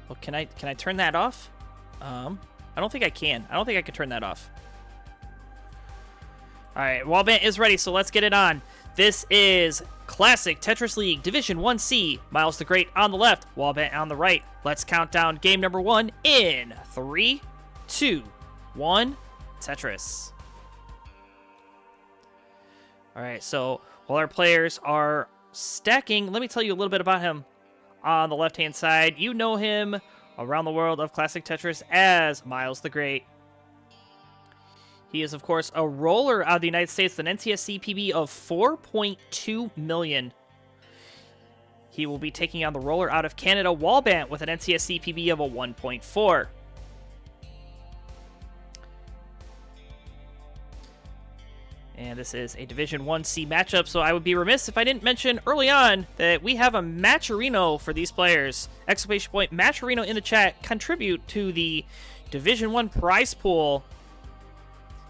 Well, can I turn that off? I don't think I can. I don't think I can turn that off. All right, Wallbant is ready, so let's get it on. This is Classic Tetris League Division 1C. Myles the Great on the left, Wallbant on the right. Let's count down game number 1 in 3, 2, 1, Tetris. All right, so while our players are stacking, let me tell you a little bit about him. On the left-hand side, you know him around the world of Classic Tetris as Myles the Great. He is, of course, a roller out of the United States with an NTSC PB of 4.2 million. He will be taking on the roller out of Canada, Wallbant, with an NTSC PB of a 1.4. And this is a Division 1C matchup, so I would be remiss if I didn't mention early on that we have a Matcherino for these players. Exclamation point, Matcherino in the chat. Contribute to the Division 1 prize pool.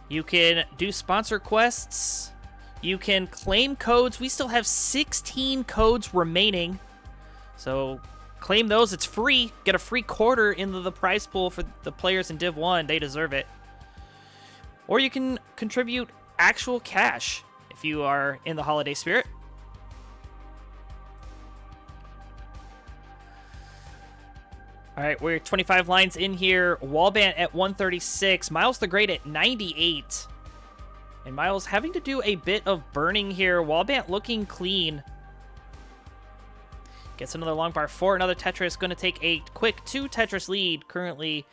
You can do sponsor quests. You can claim codes. We still have 16 codes remaining. So claim those. It's free. Get a free quarter into the prize pool for the players in Div 1. They deserve it. Or you can contribute actual cash if you are in the holiday spirit. All right, we're 25 lines in here. Wallbant at 136. Myles the Great at 98. And Myles having to do a bit of burning here. Wallbant looking clean. Gets another long bar for another Tetris. Going to take a quick 2 Tetris lead currently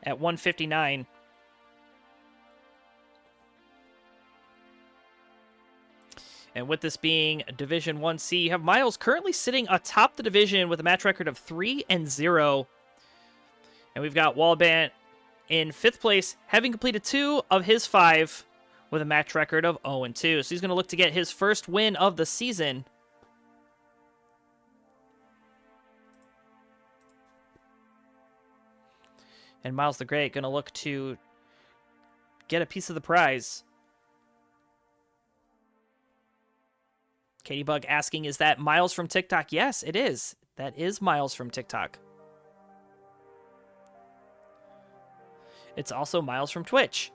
at 159. And with this being Division 1C, you have Myles currently sitting atop the division with a match record of 3-0. And we've got Wallbant in 5th place, having completed 2 of his 5 with a match record of 0-2. So he's going to look to get his first win of the season. And Myles the Great going to look to get a piece of the prize. Katie Bug asking, is that Myles from TikTok? Yes, it is. That is Myles from TikTok. It's also Myles from Twitch.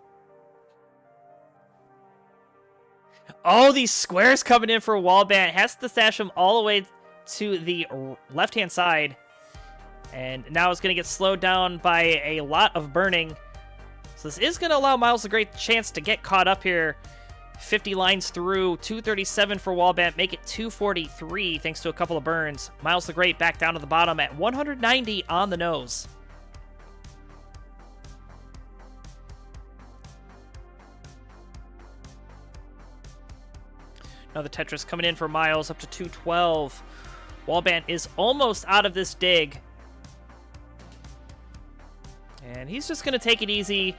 Oh, these squares coming in for Wallbant. Has to stash them all the way to the left-hand side. And now it's going to get slowed down by a lot of burning. So this is going to allow Myles a great chance to get caught up here. 50 lines through, 237 for Wallbant, make it 243 thanks to a couple of burns. Myles the Great back down to the bottom at 190 on the nose. Another Tetris coming in for Myles up to 212. Wallbant is almost out of this dig. And he's just going to take it easy.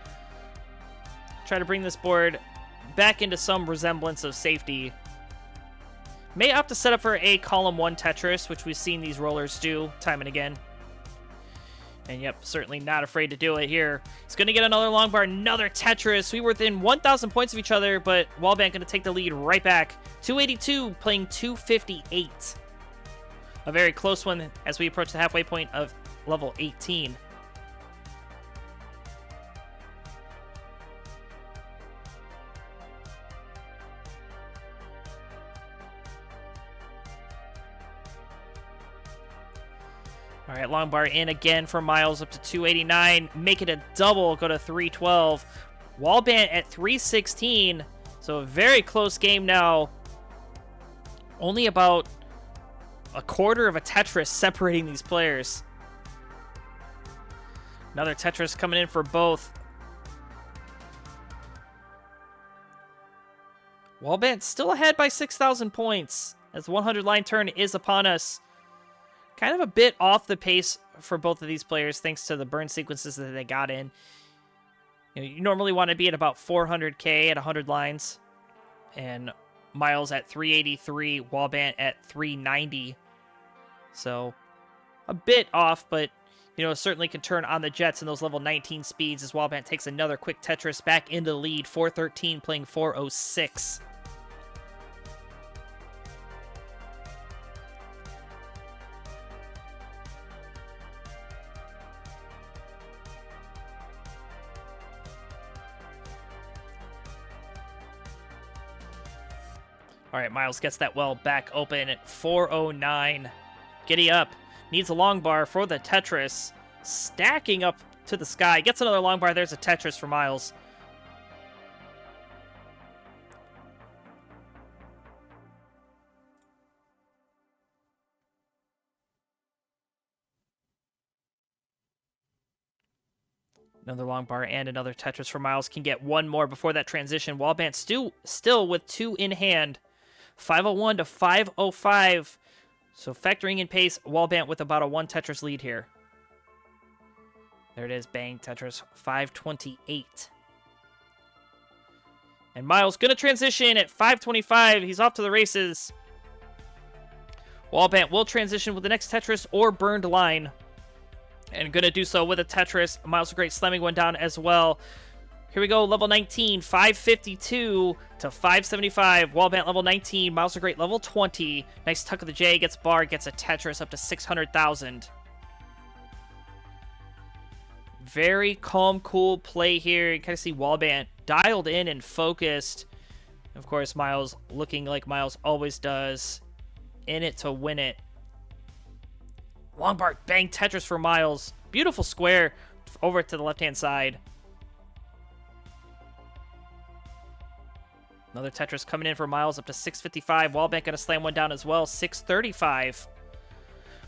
Try to bring this board back into some resemblance of safety. May opt to set up for a column 1 Tetris, which we've seen these rollers do time and again. And yep, certainly not afraid to do it here. He's going to get another long bar, another Tetris. We were within 1,000 points of each other, but Wallbant going to take the lead right back. 282 playing 258. A very close one as we approach the halfway point of level 18. All right, long bar in again for Myles up to 289. Make it a double, go to 312. Wallbant at 316. So a very close game now. Only about a quarter of a Tetris separating these players. Another Tetris coming in for both. Wallbant still ahead by 6,000 points as the 100-line turn is upon us. Kind of a bit off the pace for both of these players thanks to the burn sequences that they got in. You normally want to be at about 400k at 100 lines. And Myles at 383, Wallbant at 390. So a bit off, but certainly can turn on the jets in those level 19 speeds as Wallbant takes another quick Tetris back into the lead. 413 playing 406. All right, Myles gets that well back open at 409. Giddy up. Needs a long bar for the Tetris. Stacking up to the sky. Gets another long bar. There's a Tetris for Myles. Another long bar and another Tetris for Myles. Can get one more before that transition. Wallbant still with 2 in hand. 501 to 505. So factoring in pace, Wallbant with about a 1 Tetris lead here. There it is. Bang, Tetris. 528. And Myles going to transition at 525. He's off to the races. Wallbant will transition with the next Tetris or burned line. And going to do so with a Tetris. Myles the Great slamming one down as well. Here we go, level 19, 552 to 575. Wallbant level 19, Myles the Great level 20. Nice tuck of the J, gets bar, gets a Tetris up to 600,000. Very calm, cool play here. You kind of see Wallbant dialed in and focused. Of course, Myles looking like Myles always does. In it to win it. Long bar, bang, Tetris for Myles. Beautiful square over to the left-hand side. Another Tetris coming in for Myles up to 655. Wallbant going to slam one down as well, 635.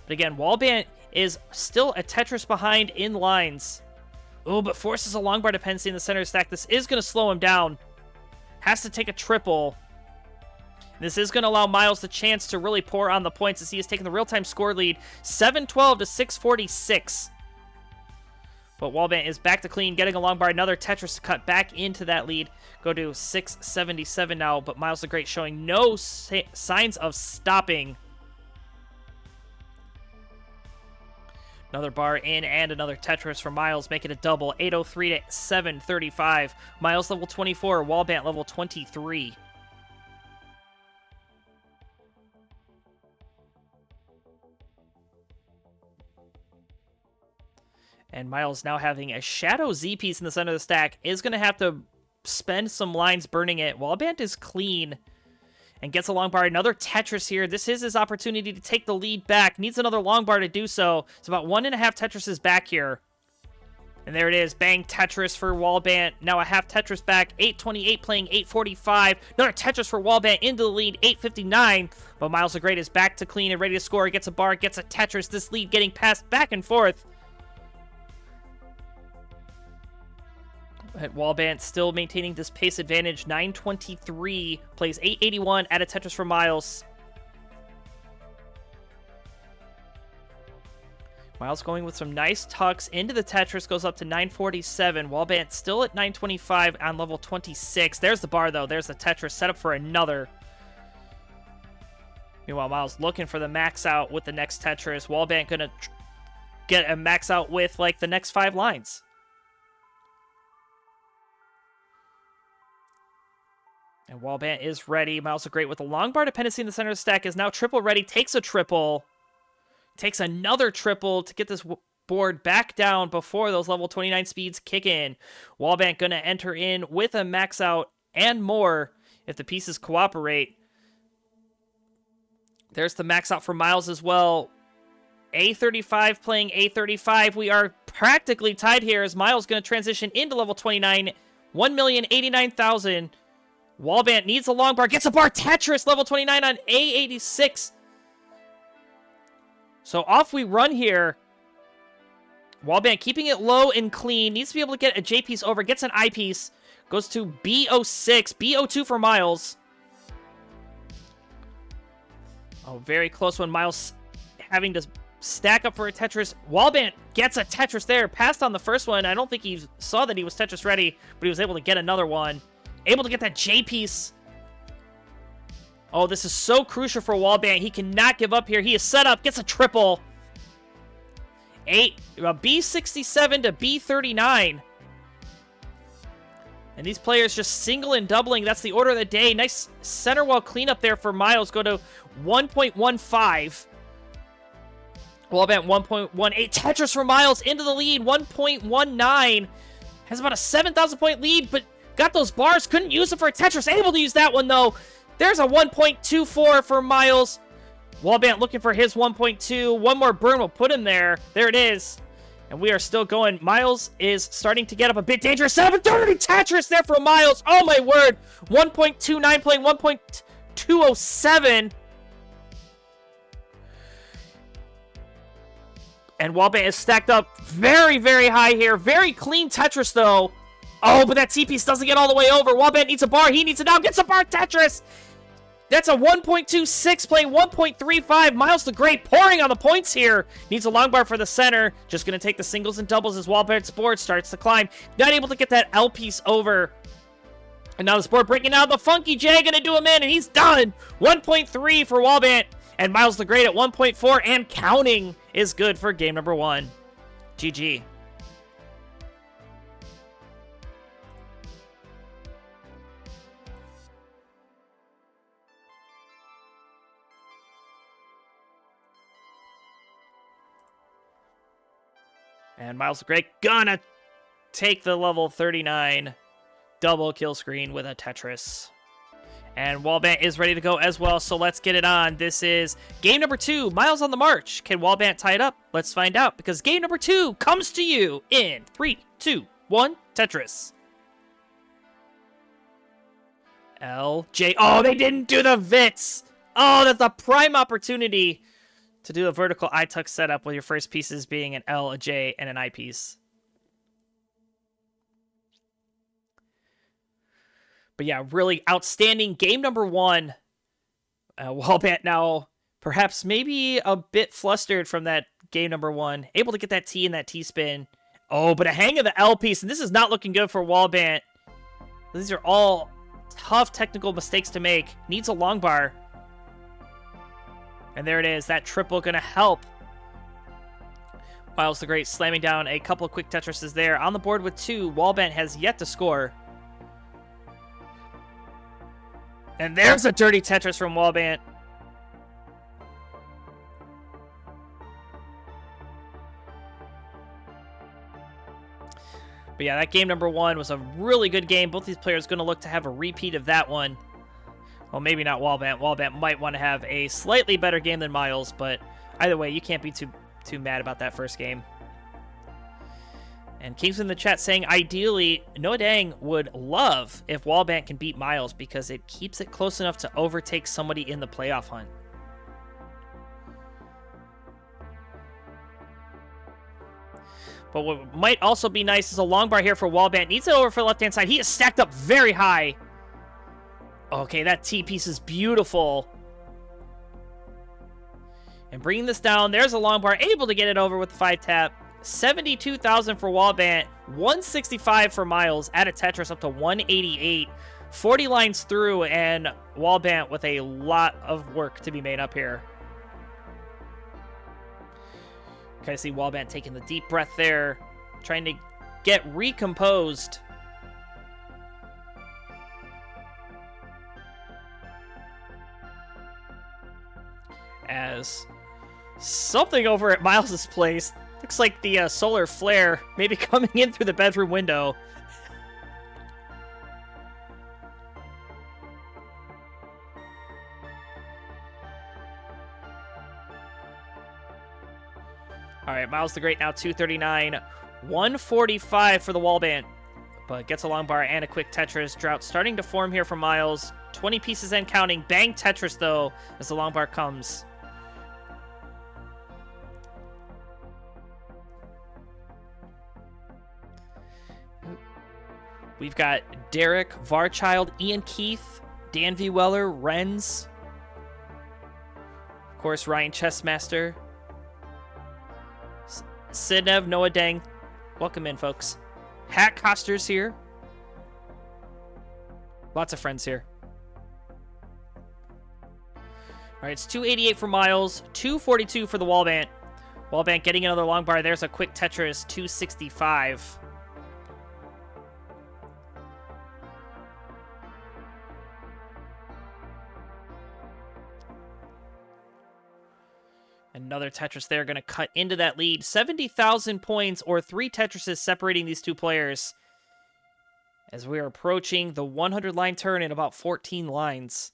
But again, Wallbant is still a Tetris behind in lines. Oh, but forces a long bar dependency in the center of the stack. This is going to slow him down. Has to take a triple. This is going to allow Myles the chance to really pour on the points as he has taken the real-time score lead, 712 to 646. But Wallbant is back to clean, getting a long bar, another Tetris to cut back into that lead. Go to 677 now, but Myles the Great showing no signs of stopping. Another bar in and another Tetris for Myles, make it a double, 803 to 735. Myles level 24, Wallbant level 23. And Myles now having a Shadow Z piece in the center of the stack is going to have to spend some lines burning it. Wallbant is clean and gets a long bar. Another Tetris here. This is his opportunity to take the lead back. Needs another long bar to do so. It's about 1.5 Tetrises back here. And there it is. Bang, Tetris for Wallbant. Now a half Tetris back. 828 playing 845. Another Tetris for Wallbant into the lead. 859. But Myles the Great is back to clean and ready to score. Gets a bar, gets a Tetris. This lead getting passed back and forth. Wallbant still maintaining this pace advantage. 923 plays 881. Add a Tetris for Myles. Myles going with some nice tucks into the Tetris. Goes up to 947. Wallbant still at 925 on level 26. There's the bar, though. There's the Tetris set up for another. Meanwhile, Myles looking for the max out with the next Tetris. Wallbant going to get a max out with, like, the next 5 lines. And Wallbant is ready. Myles the Great with a long bar dependency in the center of the stack is now triple ready. Takes a triple. Takes another triple to get this board back down before those level 29 speeds kick in. Wallbant going to enter in with a max out and more if the pieces cooperate. There's the max out for Myles as well. A35 playing A35. We are practically tied here as Myles going to transition into level 29. 1,089,000. Wallbant needs a long bar. Gets a bar. Tetris level 29 on A86. So off we run here. Wallbant keeping it low and clean. Needs to be able to get a J piece over. Gets an I piece. Goes to B06. B02 for Myles. Oh, very close one. Myles having to stack up for a Tetris. Wallbant gets a Tetris there. Passed on the first one. I don't think he saw that he was Tetris ready, but he was able to get another one. Able to get that J piece. Oh, this is so crucial for Wallbant. He cannot give up here. He is set up. Gets a triple. B67 to B39. And these players just single and doubling. That's the order of the day. Nice center wall cleanup there for Myles. Go to 1.15. Wallbant 1.18. Tetris for Myles into the lead. 1.19. Has about a 7,000 point lead, but got those bars. Couldn't use it for a Tetris. Able to use that one, though. There's a 1.24 for Myles. Wallbant looking for his 1.2. One more burn will put him there. There it is. And we are still going. Myles is starting to get up a bit dangerous. 730 Tetris there for Myles. Oh my word. 1.29 playing 1.207. And Wallbant is stacked up very, very high here. Very clean Tetris, though. Oh, but that T-piece doesn't get all the way over. Wallbant needs a bar. He needs it now. Gets a bar Tetris. That's a 1.26 playing 1.35. Myles the Great pouring on the points here. Needs a long bar for the center. Just going to take the singles and doubles as Wallbant's board starts to climb. Not able to get that L piece over. And now this board breaking out. The Funky J going to do him in, and he's done. 1.3 for Wallbant. And Myles the Great at 1.4 and counting is good for game number 1. GG. And Myles the Great gonna take the level 39 double kill screen with a Tetris. And Wallbant is ready to go as well, so let's get it on. This is game number 2, Myles on the march. Can Wallbant tie it up? Let's find out, because game number 2 comes to you in 3, 2, 1, Tetris. L, J, oh, they didn't do the Vits! Oh, that's a prime opportunity to do a vertical I-tuck setup with your first pieces being an L, a J, and an I piece. But yeah, really outstanding game number 1. Wallbant now perhaps maybe a bit flustered from that game number 1. Able to get that T and that T-spin. Oh, but a hang of the L piece, and this is not looking good for Wallbant. These are all tough technical mistakes to make. Needs a long bar. And there it is. That triple going to help. Myles the Great slamming down a couple of quick Tetrises there. On the board with 2. Wallbant has yet to score. And there's a dirty Tetris from Wallbant. But yeah, that game number 1 was a really good game. Both these players going to look to have a repeat of that one. Well, maybe not Wallbant. Wallbant might want to have a slightly better game than Myles, but either way, you can't be too mad about that first game. And King's in the chat saying, ideally, Noah Dang would love if Wallbant can beat Myles because it keeps it close enough to overtake somebody in the playoff hunt. But what might also be nice is a long bar here for Wallbant. Needs it over for the left-hand side. He is stacked up very high. Okay, that T-piece is beautiful. And bringing this down, there's a long bar. Able to get it over with the 5-tap. 72,000 for Wallbant, 165 for Myles, add a Tetris up to 188, 40 lines through, and Wallbant with a lot of work to be made up here. Kind of see Wallbant taking the deep breath there, trying to get recomposed. As something over at Myles' place, looks like the solar flare maybe coming in through the bedroom window. All right, Myles the Great now 239, 145 for the Wallbant, but gets a long bar and a quick Tetris. Drought starting to form here for Myles. 20 pieces and counting. Bang Tetris, though, as the long bar comes. We've got Derek, Varchild, Ian Keith, Dan V. Weller, Renz. Of course, Ryan Chessmaster. Sidnev, Noah Dang. Welcome in, folks. Hat Costers here. Lots of friends here. All right, it's 288 for Myles, 242 for the Wallbant. Wallbant getting another long bar. There's a quick Tetris, 265. Another Tetris there, going to cut into that lead. 70,000 points, or 3 Tetrises separating these two players. As we are approaching the 100-line turn in about 14 lines.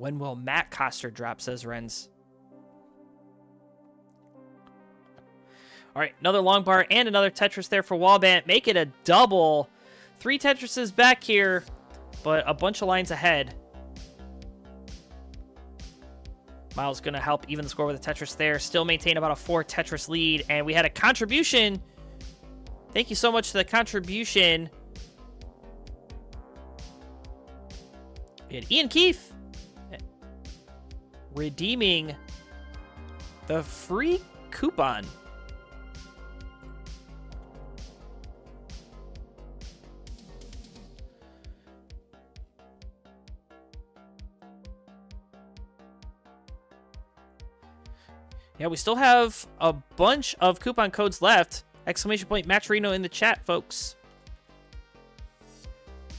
When will Matt Coster drop, says Renz. All right, another long bar and another Tetris there for Wallbant. Make it a double. 3 Tetrises back here, but a bunch of lines ahead. Myles going to help even the score with a Tetris there. Still maintain about a 4 Tetris lead. And we had a contribution. Thank you so much for the contribution. We had Ian Keefe redeeming the free coupon. Yeah, we still have a bunch of coupon codes left. Exclamation point Matcherino in the chat, folks.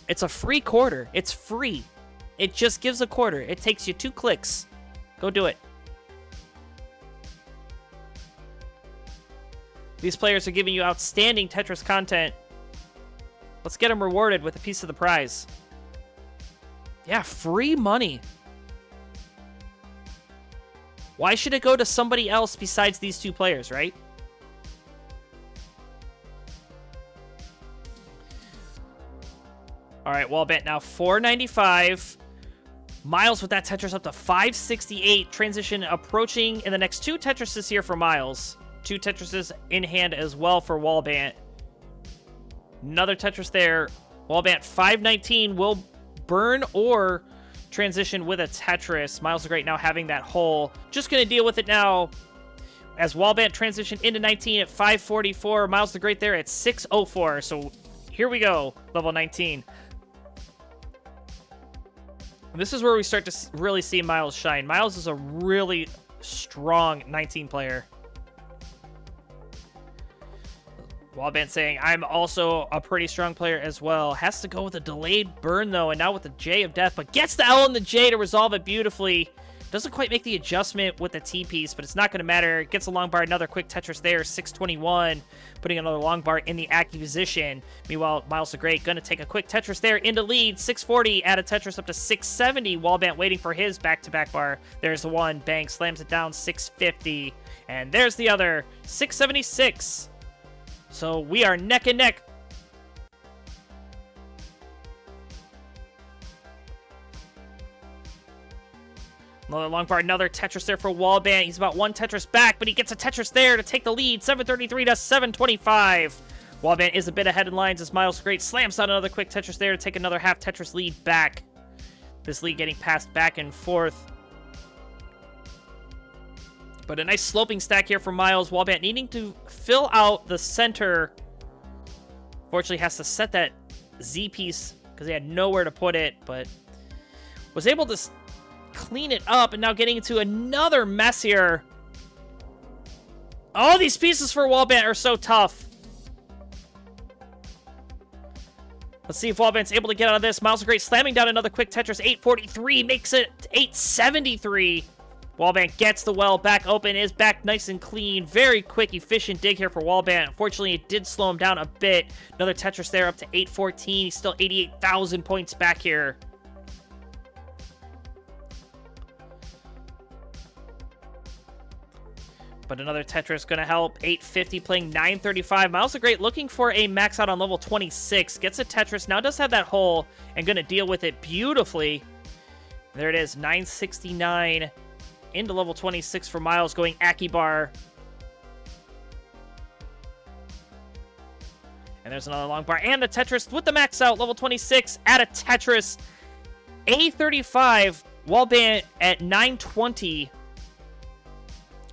It's a free quarter. It's free. It just gives a quarter. It takes you 2 clicks. Go do it. These players are giving you outstanding Tetris content. Let's get them rewarded with a piece of the prize. Yeah, free money. Why should it go to somebody else besides these 2 players, right? All right, Wallbant now 495. Myles with that Tetris up to 568. Transition approaching in the next 2 Tetrises here for Myles. 2 Tetrises in hand as well for Wallbant. Another Tetris there. Wallbant 519 will burn or transition with a Tetris. Myles the Great now having that hole. Just going to deal with it now as Wallbant transition into 19 at 544. Myles the Great there at 604. So here we go, level 19. This is where we start to really see Myles shine. Myles is a really strong 19 player. Wallbant saying, I'm also a pretty strong player as well. Has to go with a delayed burn, though, and now with the J of Death, but gets the L and the J to resolve it beautifully. Doesn't quite make the adjustment with the T piece, but it's not going to matter. Gets a long bar, another quick Tetris there, 621, putting another long bar in the active position. Meanwhile, Myles the Great going to take a quick Tetris there into lead, 640, add a Tetris up to 670. Wallbant waiting for his back-to-back bar. There's the one, bang, slams it down, 650. And there's the other, 676. So we are neck and neck. Another long bar, another Tetris there for Wallbant. He's about 1 Tetris back, but he gets a Tetris there to take the lead. 733 to 725. Wallbant is a bit ahead in lines as Myles the Great slams down another quick Tetris there to take another half Tetris lead back. This lead getting passed back and forth. But a nice sloping stack here for Myles. Wallbant needing to fill out the center. Fortunately, has to set that Z piece because he had nowhere to put it, but was able to clean it up, and now getting into another mess here. All these pieces for Wallbant are so tough. Let's see if Wallbant's able to get out of this. Myles the Great slamming down another quick Tetris. 843 makes it 873. Wallbant gets the well back open, is back nice and clean. Very quick, efficient dig here for Wallbant. Unfortunately, it did slow him down a bit. Another Tetris there up to 814. He's still 88,000 points back here. But another Tetris going to help. 850 playing 935. Myles the Great looking for a max out on level 26. Gets a Tetris. Now does have that hole and going to deal with it beautifully. There it is. 969 into level 26 for Myles going Akibar. And there's another long bar and a Tetris with the max out. Level 26 at a Tetris. A35. Wallbant at 920.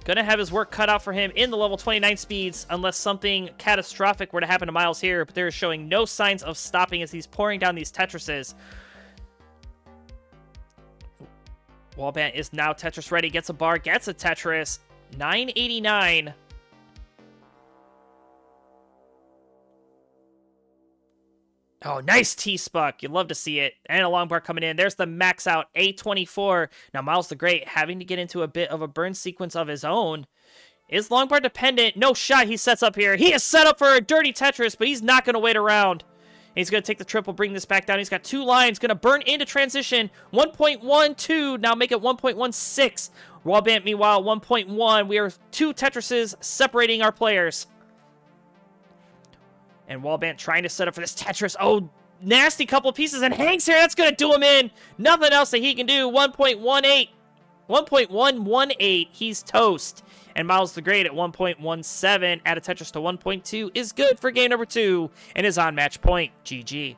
Gonna have his work cut out for him in the level 29 speeds unless something catastrophic were to happen to Myles here, but they're showing no signs of stopping as he's pouring down these Tetrises. Wallbant is now Tetris ready, gets a bar, gets a Tetris. 989. Oh, nice T-Spuck. You'd love to see it. And a long bar coming in. There's the max out, A24. Now, Myles the Great having to get into a bit of a burn sequence of his own. Is long bar dependent. No shot he sets up here. He is set up for a dirty Tetris, but he's not going to wait around. He's going to take the triple, bring this back down. He's got 2 lines, going to burn into transition. 1.12, now make it 1.16. Wallbant, meanwhile, 1.1. We are 2 Tetrises separating our players. And Wallbant trying to set up for this Tetris. Oh, nasty couple pieces, and hangs here. That's going to do him in. Nothing else that he can do. 1.18. 1.118. He's toast. And Myles the Great at 1.17. Add a Tetris to 1.2 is good for game number 2 and is on match point. GG.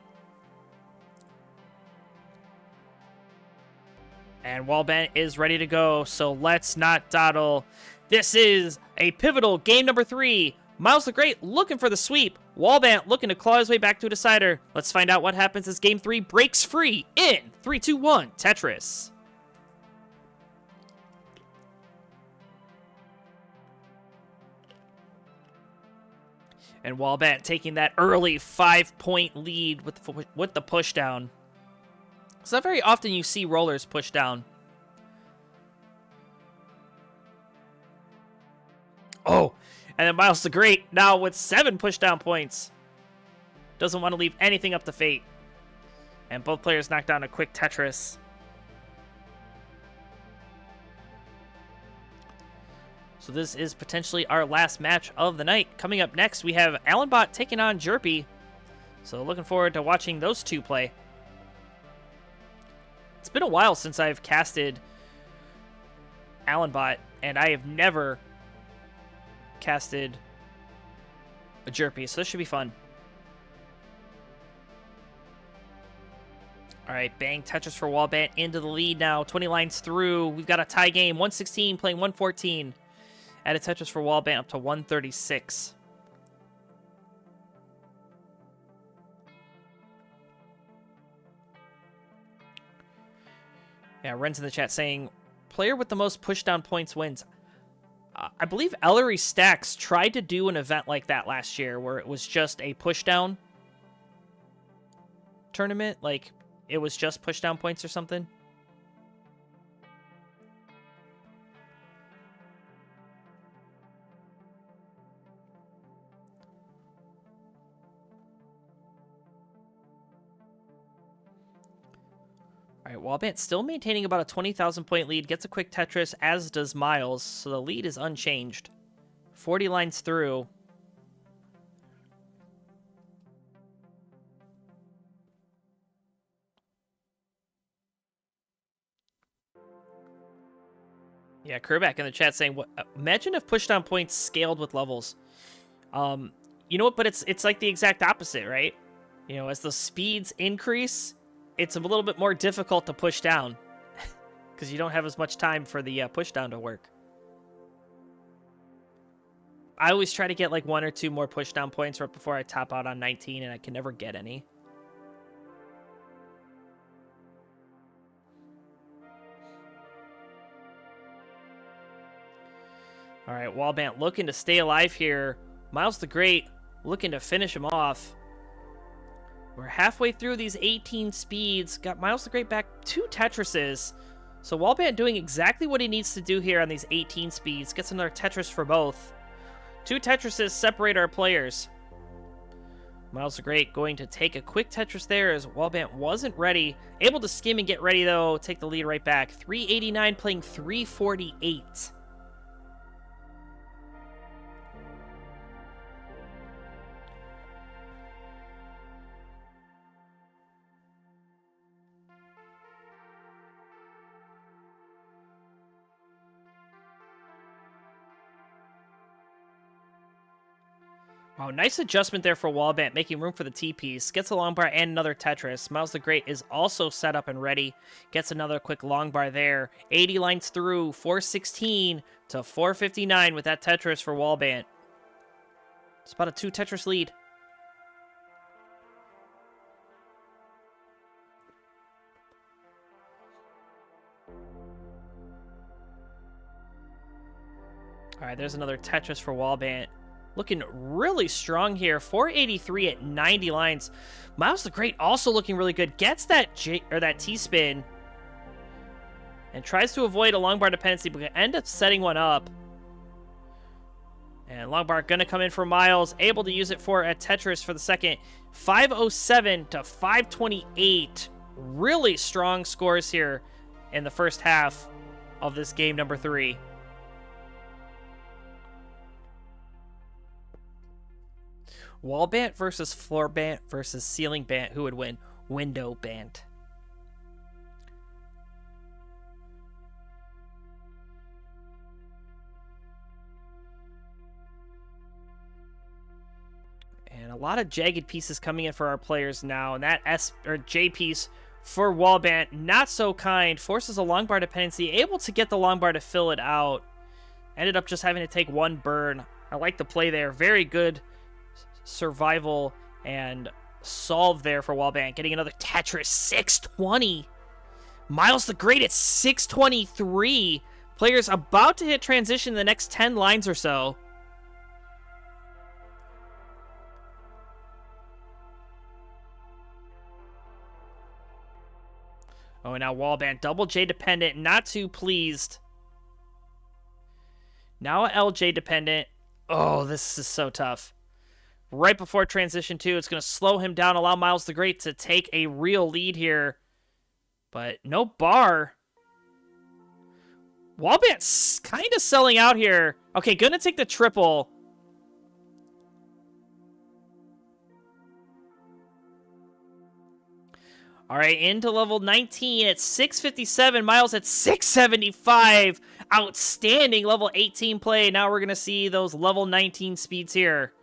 And Wallbant is ready to go, so let's not dawdle. This is a pivotal game number 3. Myles the Great looking for the sweep. Wallbant looking to claw his way back to a decider. Let's find out what happens as game 3 breaks free in 3, 2, 1, Tetris. And Wallbant taking that early 5-point lead with the push down. It's not very often you see rollers push down. Oh, and then Myles the Great now with 7 pushdown points. Doesn't want to leave anything up to fate. And both players knock down a quick Tetris. So this is potentially our last match of the night. Coming up next, we have Allenbot taking on Jerpy. So looking forward to watching those two play. It's been a while since I've casted Allenbot, and I have never casted a Jerpy, so this should be fun. All right, bang, Tetris for Wallbant into the lead now. 20 lines through. We've got a tie game. 116 playing 114. Add a Tetris for Wallbant up to 136. Yeah, Ren's in the chat saying, player with the most pushdown points wins. I believe Ellery Stacks tried to do an event like that last year where it was just a pushdown tournament. Like, it was just pushdown points or something. All right, Wallbant still maintaining about a 20,000 point lead. Gets a quick Tetris, as does Myles. So the lead is unchanged. 40 lines through. Yeah, Kerback in the chat saying, "What? Imagine if pushdown points scaled with levels." You know what? But it's like the exact opposite, right? You know, as the speeds increase, it's a little bit more difficult to push down because you don't have as much time for the push down to work. I always try to get like 1 or 2 more push down points right before I top out on 19, and I can never get any. All right, Wallbant looking to stay alive here. Myles the Great looking to finish him off. We're halfway through these 18 speeds. Got Myles the Great back 2 Tetrises. So Wallbant doing exactly what he needs to do here on these 18 speeds. Gets another Tetris for both. 2 Tetrises separate our players. Myles the Great going to take a quick Tetris there as Wallbant wasn't ready. Able to skim and get ready, though. Take the lead right back. 389 playing 348. Oh, nice adjustment there for Wallbant, making room for the T-piece. Gets a long bar and another Tetris. Myles the Great is also set up and ready. Gets another quick long bar there. 80 lines through, 416 to 459 with that Tetris for Wallbant. It's about a 2 Tetris lead. All right, there's another Tetris for Wallbant. Looking really strong here. 483 at 90 lines. Myles the Great also looking really good. Gets that T-spin. And tries to avoid a long bar dependency, but end up setting one up. And long bar going to come in for Myles. Able to use it for a Tetris for the second. 507 to 528. Really strong scores here in the first half of this game number 3. Wallbant versus Floorbant versus Ceiling Bant. Who would win? Window Bant. And a lot of jagged pieces coming in for our players now. And that S or J piece for Wallbant, not so kind. Forces a long bar dependency, able to get the long bar to fill it out. Ended up just having to take one burn. I like the play there. Very good survival and solve there for Wallbant. Getting another Tetris. 620. Myles the Great at 623. Players about to hit transition in the next 10 lines or so. Oh, and now Wallbant, double J dependent, not too pleased. Now LJ dependent. Oh, this is so tough. Right before transition 2, it's going to slow him down, allow Myles the Great to take a real lead here. But no bar. Wallbant's kind of selling out here. Okay, going to take the triple. All right, into level 19 at 657. Myles at 675. Outstanding level 18 play. Now we're going to see those level 19 speeds here.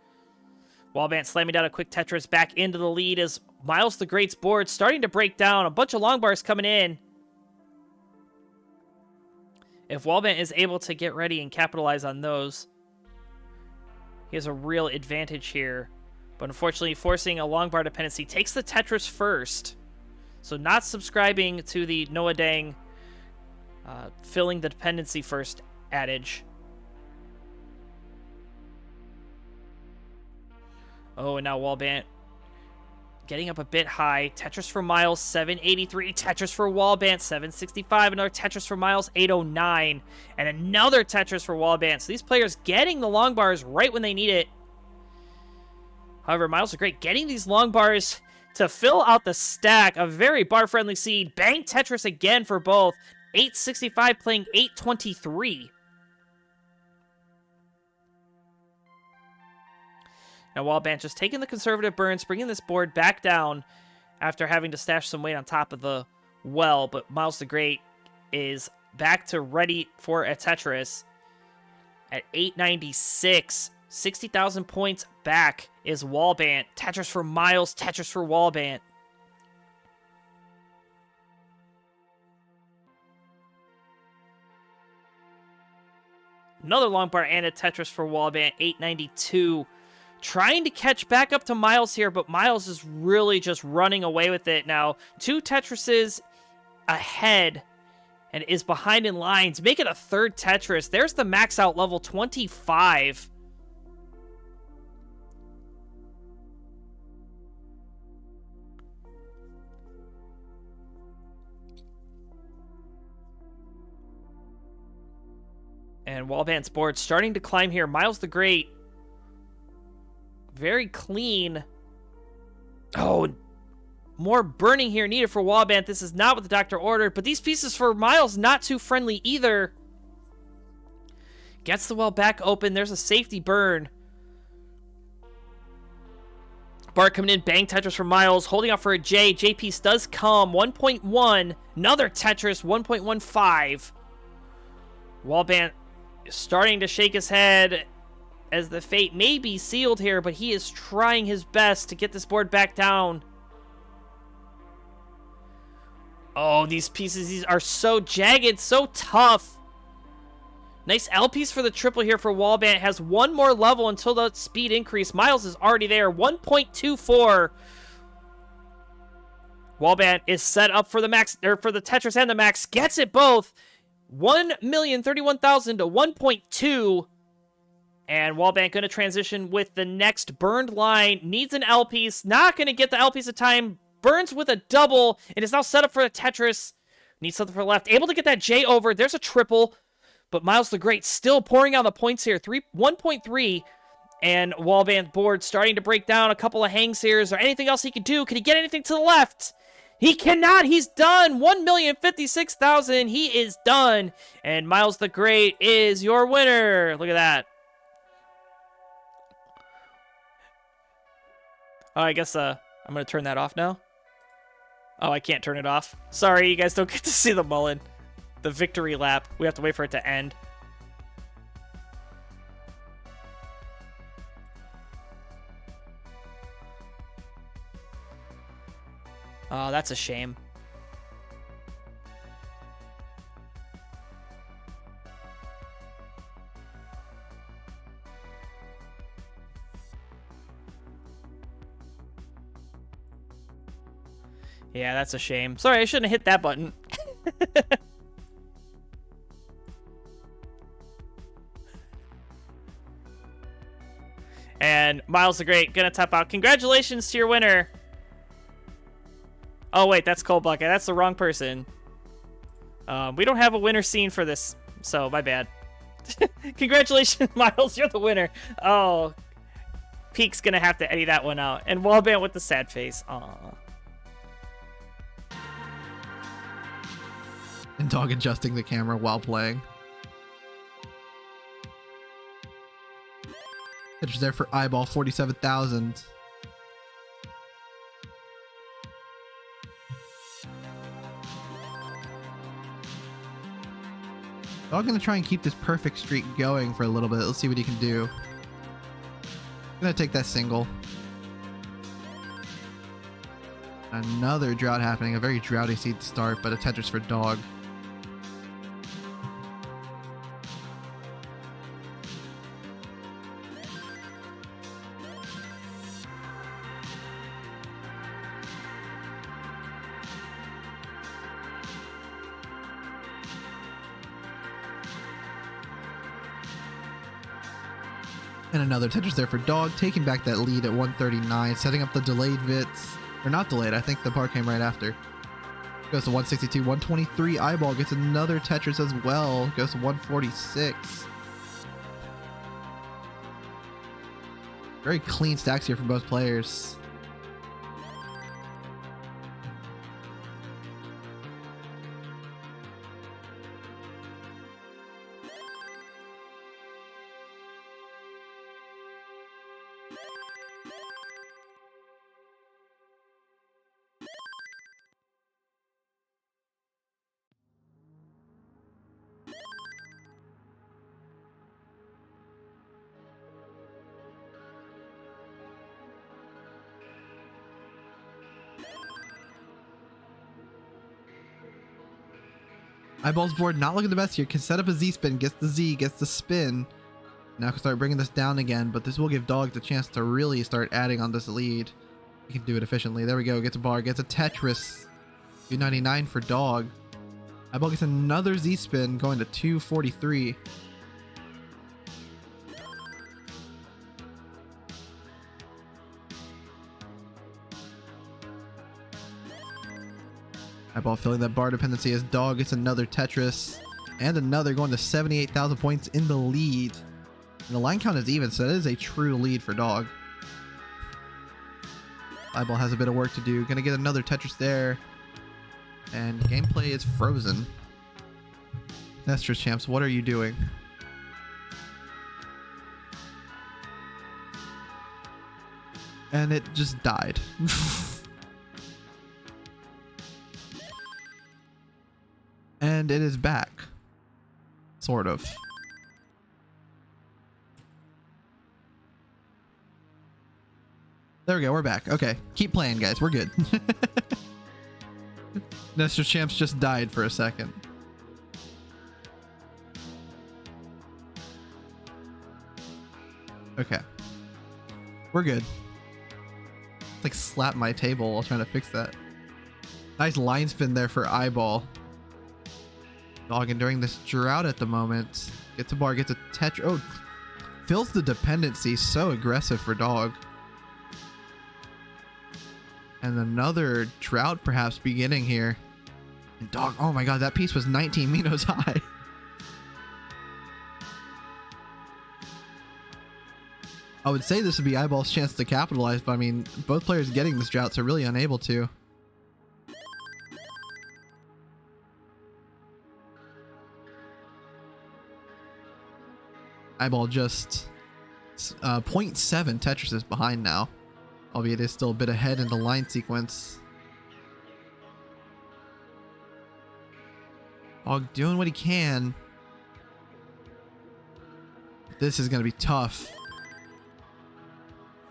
Wallbant slamming down a quick Tetris back into the lead as Myles the Great's board starting to break down. A bunch of long bars coming in. If Wallbant is able to get ready and capitalize on those, he has a real advantage here. But unfortunately, forcing a long bar dependency takes the Tetris first. So not subscribing to the Noah Dang filling the dependency first adage. Oh, and now Wallbant getting up a bit high. Tetris for Myles, 783. Tetris for Wallbant, 765. Another Tetris for Myles, 809. And another Tetris for Wallbant. So these players getting the long bars right when they need it. However, Myles the Great getting these long bars to fill out the stack. A very bar-friendly seed. Bang Tetris again for both. 865 playing 823. Now Wallbant just taking the conservative burns, bringing this board back down after having to stash some weight on top of the well. But Myles the Great is back to ready for a Tetris at 896. 60,000 points back is Wallbant. Tetris for Myles, Tetris for Wallbant. Another long bar and a Tetris for Wallbant, 892. Trying to catch back up to Myles here, but Myles is really just running away with it now. 2 Tetrises ahead and is behind in lines. Make it a third Tetris. There's the max out level 25. And Wallbant's board starting to climb here. Myles the Great, very clean. Oh, more burning here needed for Wallbant. This is not what the doctor ordered, but these pieces for Myles not too friendly either. Gets the well back open. There's a safety burn. Bart coming in. Bang Tetris for Myles. Holding out for a J. J piece does come. 1.1. Another Tetris. 1.15. Wallbant starting to shake his head as the fate may be sealed here, but he is trying his best to get this board back down. Oh, these pieces, these are so jagged, so tough. Nice L piece for the triple here for Wallbant. Has one more level until the speed increase. Myles is already there. 1.24. Wallbant is set up for the max, or for the Tetris and the max. Gets it both. 1,031,000 to 1.2. And Wallbant going to transition with the next burned line. Needs an L piece. Not going to get the L piece of time. Burns with a double. It is now set up for the Tetris. Needs something for the left. Able to get that J over. There's a triple. But Myles the Great still pouring on the points here. 1.3. And Wallbant board starting to break down a couple of hangs here. Is there anything else he can do? Can he get anything to the left? He cannot. He's done. 1,056,000. He is done. And Myles the Great is your winner. Look at that. Oh, I guess I'm going to turn that off now. Oh, I can't turn it off. Sorry, you guys don't get to see the mullen. The victory lap. We have to wait for it to end. Oh, that's a shame. Yeah, that's a shame. Sorry, I shouldn't have hit that button. And Myles the Great gonna tap out. Congratulations to your winner. Oh, wait, that's Cold Bucket. That's the wrong person. We don't have a winner scene for this, so my bad. Congratulations, Myles. You're the winner. Oh, Peek's gonna have to edit that one out. And Wallbant with the sad face. Aw. And Dog adjusting the camera while playing. It was there for eyeball 47,000. Dog gonna try and keep this perfect streak going for a little bit. Let's see what he can do. Gonna take that single. Another drought happening. A very droughty seed start, but a Tetris for Dog. And another Tetris there for Dog, taking back that lead at 139, setting up the delayed Vits. Or not delayed, I think the part came right after. Goes to 162, 123. Eyeball gets another Tetris as well. Goes to 146. Very clean stacks here for both players. Eyeball's board not looking the best here. Can set up a Z spin, gets the Z, gets the spin. Now can start bringing this down again, but this will give Dog the chance to really start adding on this lead. He can do it efficiently. There we go. Gets a bar, gets a Tetris. 299 for Dog. Eyeball gets another Z spin, going to 243. Eyeball filling that bar dependency as Dog gets another Tetris and another, going to 78,000 points in the lead. And the line count is even, so that is a true lead for Dog. Eyeball has a bit of work to do. Gonna get another Tetris there. And gameplay is frozen. Cchristm, what are you doing? And it just died. And it is back. Sort of. There we go, we're back. Okay, keep playing, guys. We're good. Cchristm just died for a second. Okay. We're good. Like slap my table while trying to fix that. Nice line spin there for Eyeball. Dog enduring this drought at the moment. Gets a bar, gets a Tetris. Oh, fills the dependency. So aggressive for Dog. And another drought perhaps beginning here. And Dog, oh my god, that piece was 19 Minos high. I would say this would be Eyeball's chance to capitalize, but I mean, both players getting this drought are really unable to. Eyeball just 0.7 Tetris is behind now, albeit is still a bit ahead in the line sequence. Dog doing what he can. This is going to be tough.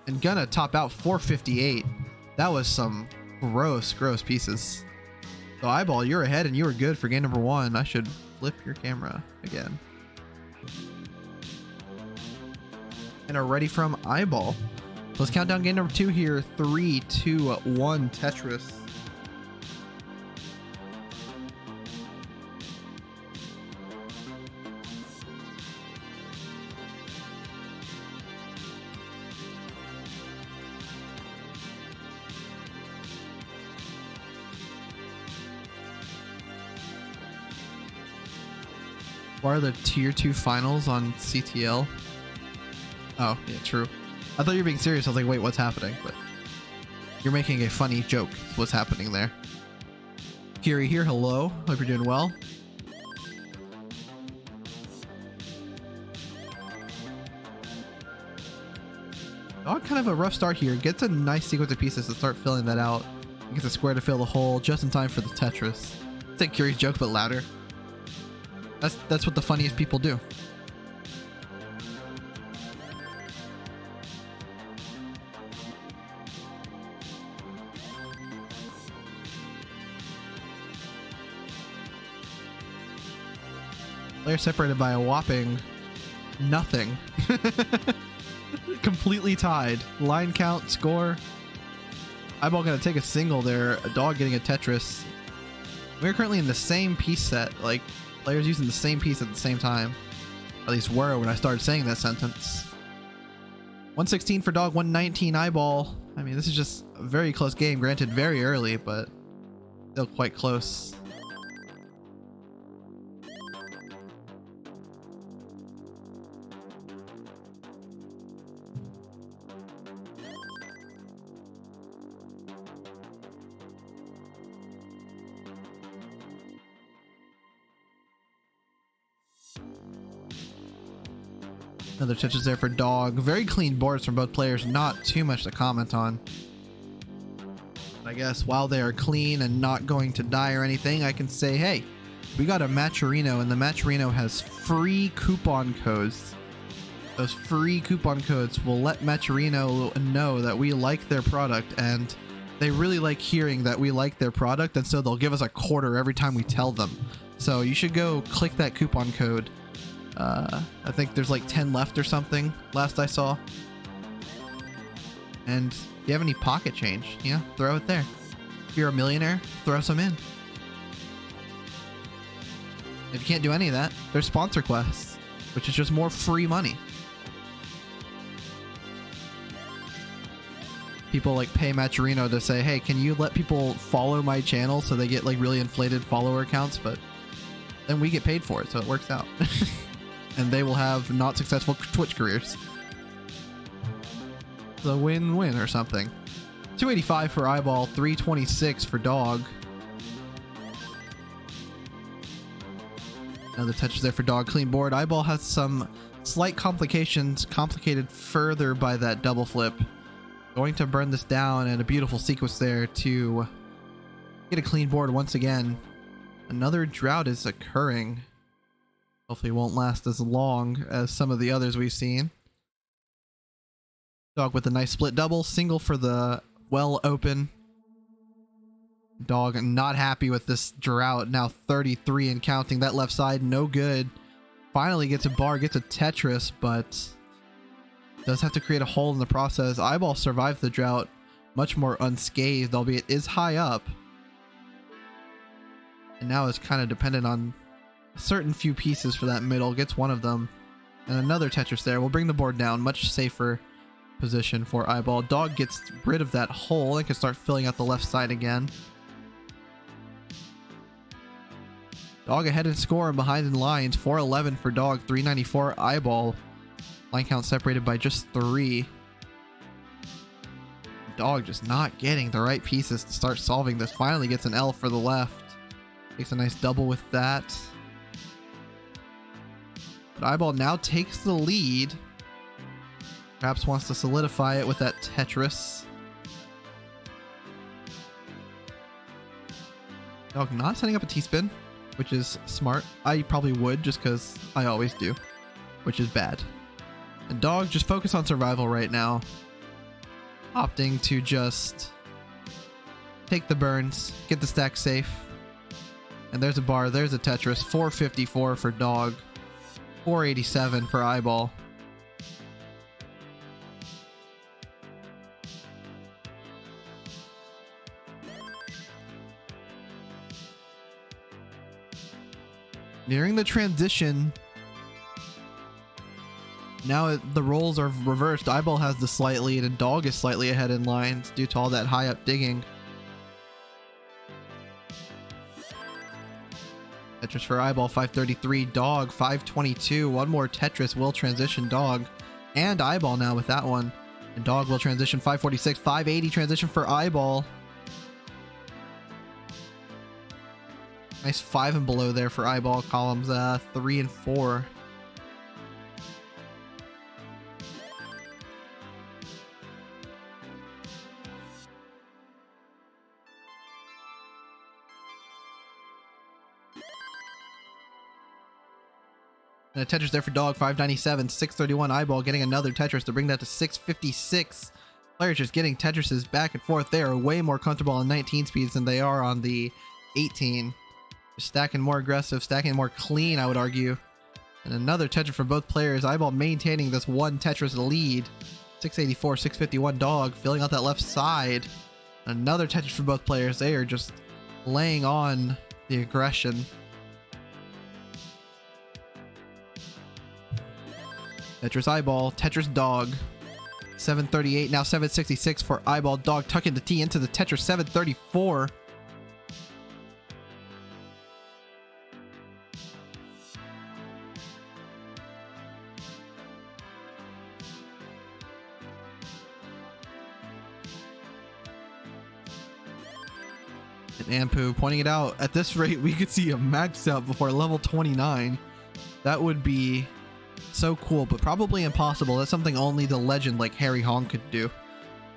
And gonna top out 458. That was some gross pieces. So Eyeball, you're ahead and you were good for game number 1. I should flip your camera again. And are ready from Eyeball. So let's count down game number 2 here. 3, 2, 1, Tetris. What are the tier 2 finals on CTL? Oh, yeah, true. I thought you were being serious. I was like, wait, what's happening? But you're making a funny joke. What's happening there? Kiri here, hello. Hope you're doing well. Oh, kind of a rough start here. Gets a nice sequence of pieces to start filling that out. Gets a square to fill the hole just in time for the Tetris. It's a Kiri's joke, but louder. That's what the funniest people do. They're separated by a whopping nothing. Completely tied. Line count, score. Eyeball gonna take a single there. A dog getting a Tetris. We're currently in the same piece set. Like, players using the same piece at the same time. At least were when I started saying that sentence. 116 for dog, 119 Eyeball. I mean, this is just a very close game. Granted, very early, but still quite close. Another touches there for dog. Very clean boards from both players. Not too much to comment on. I guess while they are clean and not going to die or anything, I can say, hey, we got a Matcherino, and the Matcherino has free coupon codes. Those free coupon codes will let Matcherino know that we like their product, and they really like hearing that we like their product, and so they'll give us a quarter every time we tell them. So you should go click that coupon code. I think there's like 10 left or something last I saw. And if you have any pocket change, yeah, throw it there. If you're a millionaire, throw some in. If you can't do any of that, there's sponsor quests, which is just more free money. People like pay Matcherino to say, hey, can you let people follow my channel so they get like really inflated follower accounts? But then we get paid for it, so it works out. And they will have not successful Twitch careers. It's a win-win or something. 285 for Eyeball, 326 for dog. Another touches there for dog. Clean board. Eyeball has some slight complications, complicated further by that double flip. Going to burn this down, and a beautiful sequence there to get a clean board once again. Another drought is occurring. Hopefully it won't last as long as some of the others we've seen. Dog with a nice split double. Single for the well open. Dog not happy with this drought. Now 33 and counting. That left side, no good. Finally gets a bar, gets a Tetris, but does have to create a hole in the process. Eyeball survived the drought much more unscathed, albeit is high up. And now is kind of dependent on a certain few pieces for that middle. Gets one of them. And another Tetris there. We'll bring the board down. Much safer position for Eyeball. Dog gets rid of that hole and can start filling out the left side again. Dog ahead in score and behind in lines. 411 for dog, 394 Eyeball. Line count separated by just 3. Dog just not getting the right pieces to start solving this. Finally gets an L for the left. Takes a nice double with that. But Eyeball now takes the lead. Perhaps wants to solidify it with that Tetris. Dog not setting up a T-spin, which is smart. I probably would just because I always do, which is bad. And Dog just focus on survival right now. Opting to just take the burns, get the stack safe. And there's a bar, there's a Tetris. 454 for Dog. 487 for Eyeball. Nearing the transition. Now the roles are reversed. Eyeball has the slight lead and Dog is slightly ahead in lines due to all that high up digging. Tetris for Eyeball, 533. Dog, 522. One more Tetris will transition Dog and Eyeball now with that one. And Dog will transition 546. 580 transition for Eyeball. Nice 5 and below there for Eyeball. Columns 3 and 4. And a Tetris there for Dog, 597, 631. Eyeball getting another Tetris to bring that to 656. Players just getting Tetrises back and forth. They are way more comfortable on 19 speeds than they are on the 18. Just stacking more aggressive, stacking more clean, I would argue. And another Tetris for both players. Eyeball maintaining this one Tetris lead. 684, 651. Dog filling out that left side. Another Tetris for both players. They are just laying on the aggression. Tetris Eyeball, Tetris Dog. 738, now 766 for Eyeball. Dog tucking the T into the Tetris. 734. And Ampu pointing it out. At this rate, we could see a max out before level 29. That would be so cool, but probably impossible. That's something only the legend like Harry Hong could do.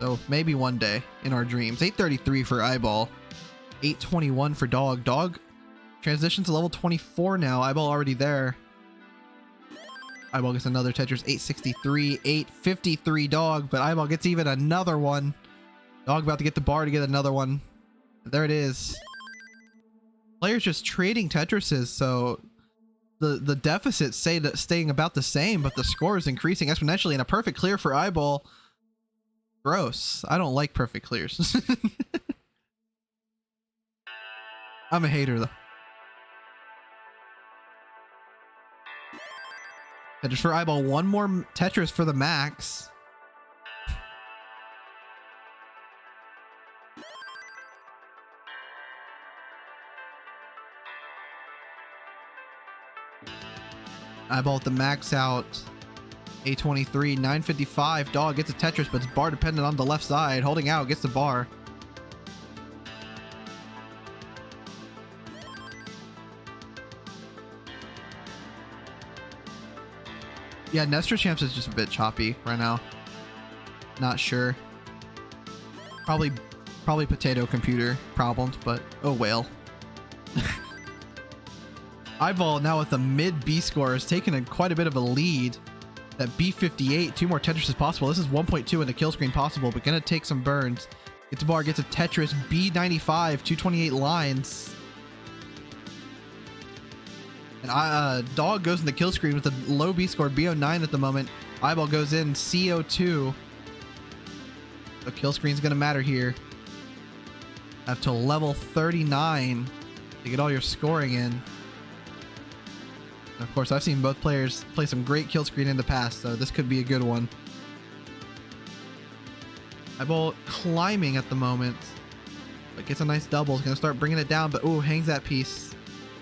So maybe one day in our dreams. 833 for Eyeball. 821 for Dog. Dog transitions to level 24 now. Eyeball already there. Eyeball gets another Tetris. 863. 853 Dog, but Eyeball gets even another one. Dog about to get the bar to get another one. There it is. Players just trading Tetrises, so the deficit staying about the same, but the score is increasing exponentially, and a perfect clear for Eyeball. Gross. I don't like perfect clears. I'm a hater though. Tetris for Eyeball. One more Tetris for the max. Eyeball at the max out. 823, 955. Dog gets a Tetris, but it's bar dependent on the left side. Holding out, gets the bar. Yeah, Nestor Champs is just a bit choppy right now. Not sure. Probably potato computer problems, but oh well. Eyeball now with the mid B score is taking quite a bit of a lead. That B58, 2 more Tetris is possible. This is 1.2 in the kill screen possible, but gonna take some burns. Gets a bar, gets a Tetris. B95, 228 lines. And Dog goes in the kill screen with a low B score, B09 at the moment. Eyeball goes in, CO2. The kill screen's gonna matter here. Have to level 39 to get all your scoring in. Of course, I've seen both players play some great kill screen in the past, so this could be a good one. Eyeball climbing at the moment, but gets a nice double. Is going to start bringing it down, but ooh, hangs that piece.